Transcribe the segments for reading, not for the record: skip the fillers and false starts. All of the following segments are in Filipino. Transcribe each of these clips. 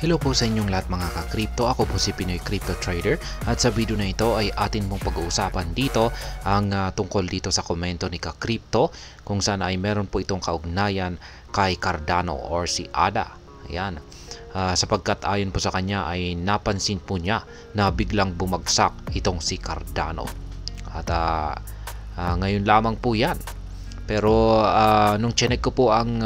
Hello po sa inyong lahat mga ka-crypto. Ako po si Pinoy Crypto Trader at sa video na ito ay atin pong pag-uusapan dito ang tungkol dito sa komento ni ka-crypto kung saan ay meron po itong kaugnayan kay Cardano or si ADA. Ayan. Sapagkat ayon po sa kanya ay napansin po niya na biglang bumagsak itong si Cardano. At ngayon lamang po yan. Pero nung chinek ko po ang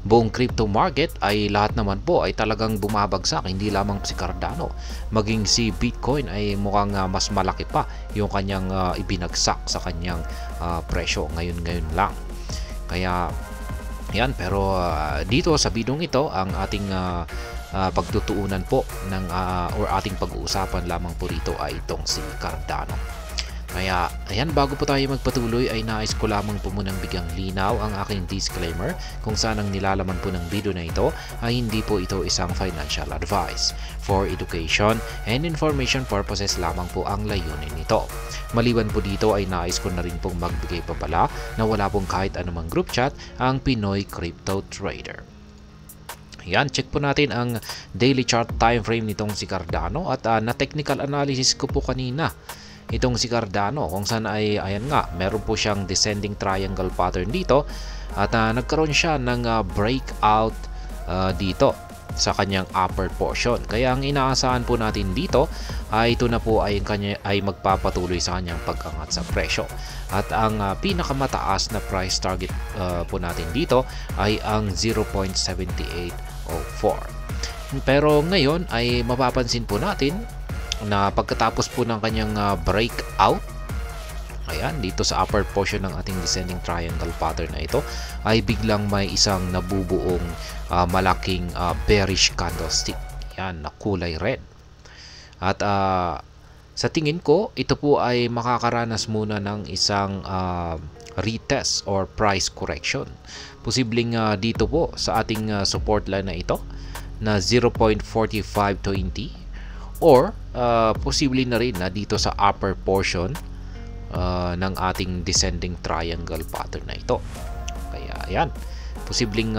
buong crypto market ay lahat naman po ay talagang bumabagsak, hindi lamang si Cardano, maging si Bitcoin ay mukhang mas malaki pa yung kanyang ibinagsak sa kanyang presyo ngayon lang. Kaya yan, pero dito sa bidong ito ang ating pagtutuunan po ng or ating pag-uusapan lamang po rito ay itong si Cardano. Kaya, ayan, bago po tayo magpatuloy ay nais ko lamang po munang bigyang linaw ang aking disclaimer kung saan ang nilalaman po ng video na ito ay hindi po ito isang financial advice. For education and information purposes lamang po ang layunin nito. Maliban po dito ay nais ko na rin pong magbigay babala na wala pong kahit anumang group chat ang Pinoy Crypto Trader. Yan, check po natin ang daily chart time frame nitong si Cardano at na technical analysis ko po kanina itong si Cardano kung saan ay ayan nga, meron po siyang descending triangle pattern dito at nagkaroon siya ng breakout dito sa kanyang upper portion. Kaya ang inaasahan po natin dito ay ito na po ay magpapatuloy sa kanyang pag-angat sa presyo. At ang pinakamataas na price target po natin dito ay ang 0.7804. Pero ngayon ay mapapansin po natin na pagkatapos po ng kanyang breakout, ayan, dito sa upper portion ng ating descending triangle pattern na ito ay biglang may isang nabubuong malaking bearish candlestick, yan, na kulay red. At sa tingin ko ito po ay makakaranas muna ng isang retest or price correction, posibleng dito po sa ating support line na ito na 0.4520 or posible na rin na dito sa upper portion ng ating descending triangle pattern na ito. Kaya yan, posibleng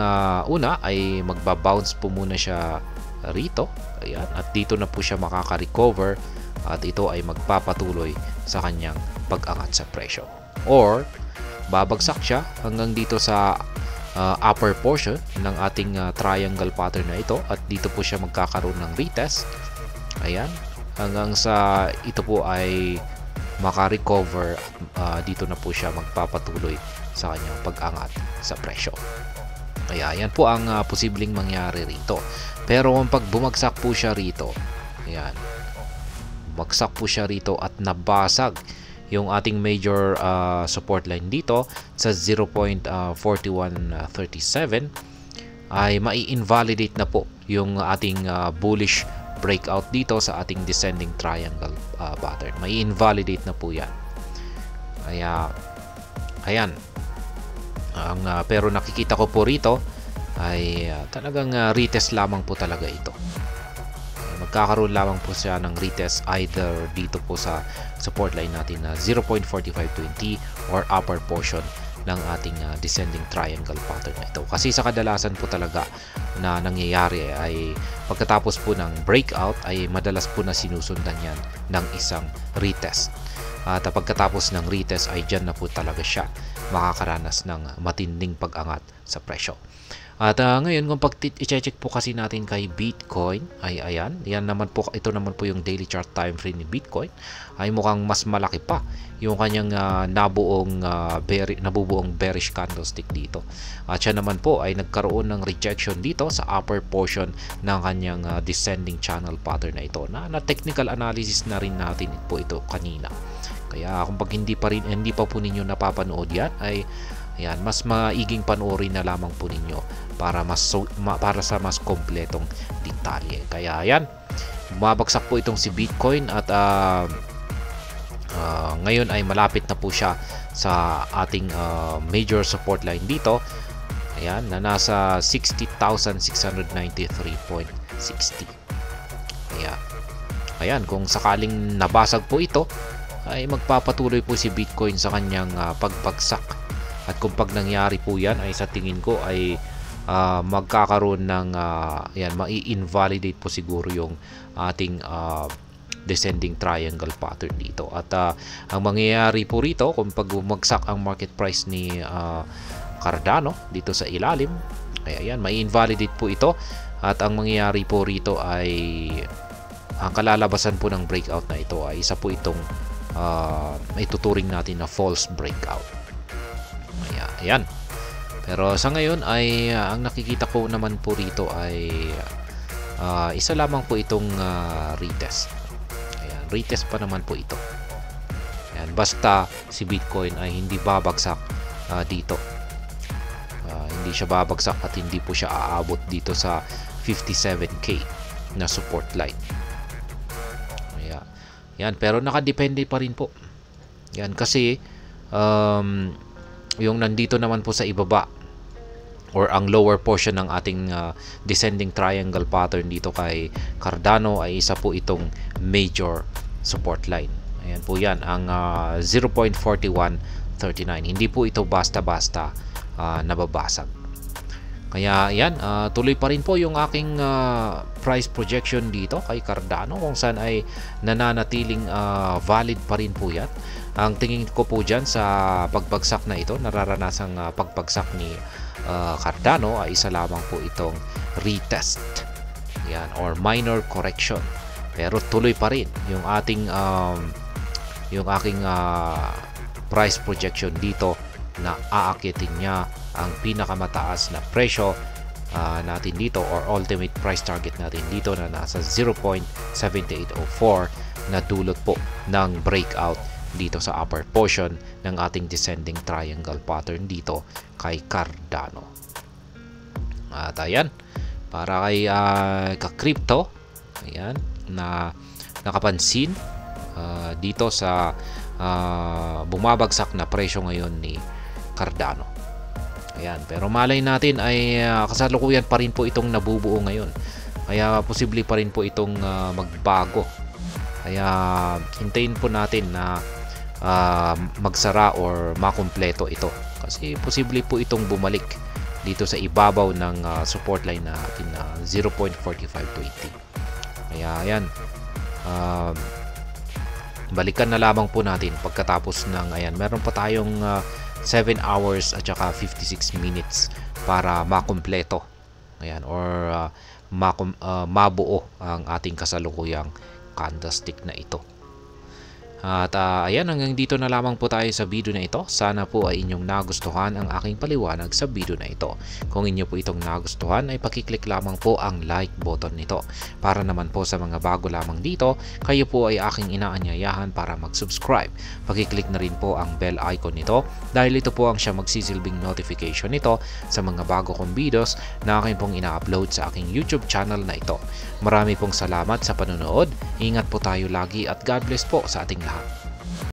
una ay magbabounce po muna siya rito. Ayan, at dito na po siya makaka-recover at ito ay magpapatuloy sa kanyang pag-angat sa presyo. Or babagsak siya hanggang dito sa upper portion ng ating triangle pattern na ito at dito po siya magkakaroon ng retest. Ayan, hanggang sa ito po ay maka-recover, dito na po siya magpapatuloy sa kanyang pag-angat sa presyo. Kaya yan po ang posibleng mangyari rito. Pero kung pag bumagsak po siya rito, ayan, bumagsak po siya rito at nabasag yung ating major support line dito sa 0.4137 ay mai-invalidate na po yung ating bullish breakout dito sa ating descending triangle pattern. May invalidate na po yan. Kaya ayan, pero nakikita ko po rito ay talagang retest lamang po talaga ito. Magkakaroon lamang po siya ng retest either dito po sa support line natin na 0.4520 or upper portion ng ating descending triangle pattern na ito. Kasi sa kadalasan po talaga na nangyayari ay pagkatapos po ng breakout ay madalas po na sinusundan yan ng isang retest. At pagkatapos ng retest ay dyan na po talaga siya makakaranas ng matinding pag-angat sa presyo. At ngayon kung pag i-check po kasi natin kay Bitcoin ay ayan, yan naman po, ito naman po yung daily chart time frame ni Bitcoin ay mukhang mas malaki pa yung kanyang nabubuong bearish candlestick dito. At siya naman po ay nagkaroon ng rejection dito sa upper portion ng kanyang descending channel pattern na ito na technical analysis na rin natin po ito kanina. Kaya kung pag hindi pa po ninyo napapanood yan ay ayan, mas maiging panoorin na lamang po ninyo para sa mas kompletong detalye. Kaya ayan, bumabagsak po itong si Bitcoin at ngayon ay malapit na po siya sa ating major support line dito. Ayan, na nasa 60,693.60. Ayan, kung sakaling nabasag po ito ay magpapatuloy po si Bitcoin sa kanyang pagbagsak. At kung pag nangyari po yan ay sa tingin ko ay magkakaroon ng yan, mai-invalidate po siguro yung ating descending triangle pattern dito. At ang mangyayari po rito kung pag bumagsak ang market price ni Cardano dito sa ilalim, kaya yan, mai-invalidate po ito. At ang mangyayari po rito ay ang kalalabasan po ng breakout na ito ay isa po itong ituturing natin na false breakout. Ayan. Pero sa ngayon ay ang nakikita ko naman po rito ay isa lamang po itong retest. Ayan, retest pa naman po ito. Ayan, basta si Bitcoin ay hindi babagsak dito. Hindi siya babagsak at hindi po siya aabot dito sa 57k na support line. Ayan. Yan, pero nakadepende pa rin po. Yan kasi yung nandito naman po sa ibaba or ang lower portion ng ating descending triangle pattern dito kay Cardano ay isa po itong major support line. Ayan po yan, ang 0.4139. Hindi po ito basta-basta nababasag. Kaya yan, tuloy pa rin po yung aking price projection dito kay Cardano kung saan ay nananatiling valid pa rin po yan. Ang tingin ko po dyan sa pagbagsak na ito, nararanasang pagbagsak ni Cardano ay isa lamang po itong retest. Yan, or minor correction. Pero tuloy pa rin yung ating yung aking price projection dito na aakitin niya ang pinakamataas na presyo natin dito or ultimate price target natin dito na nasa 0.7804 na dulot po ng breakout dito sa upper portion ng ating descending triangle pattern dito kay Cardano. At ayan, para kay ka-crypto, ayan, na nakapansin dito sa bumabagsak na presyo ngayon ni Cardano. Ayan, pero malay natin ay kasalukuyan pa rin po itong nabubuo ngayon. Kaya posible pa rin po itong magbago. Kaya hintayin po natin na magsara or makumpleto ito. Kasi posible po itong bumalik dito sa ibabaw ng support line natin na 0.4520. Kaya ayan, balikan na lamang po natin pagkatapos ng ayan, meron pa tayong 7 hours at saka 56 minutes para makumpleto. Ayan, or mabuo ang ating kasalukuyang candlestick na ito. At ayan, hanggang dito na lamang po tayo sa video na ito. Sana po ay inyong nagustuhan ang aking paliwanag sa video na ito. Kung inyo po itong nagustuhan ay pakiclick lamang po ang like button nito. Para naman po sa mga bago lamang dito, kayo po ay aking inaanyayahan para mag-subscribe. Pakiclick na rin po ang bell icon nito dahil ito po ang siya magsisilbing notification nito sa mga bago kong videos na aking pong ina-upload sa aking YouTube channel na ito. Marami pong salamat sa panonood. Ingat po tayo lagi at God bless po sa ating lahat.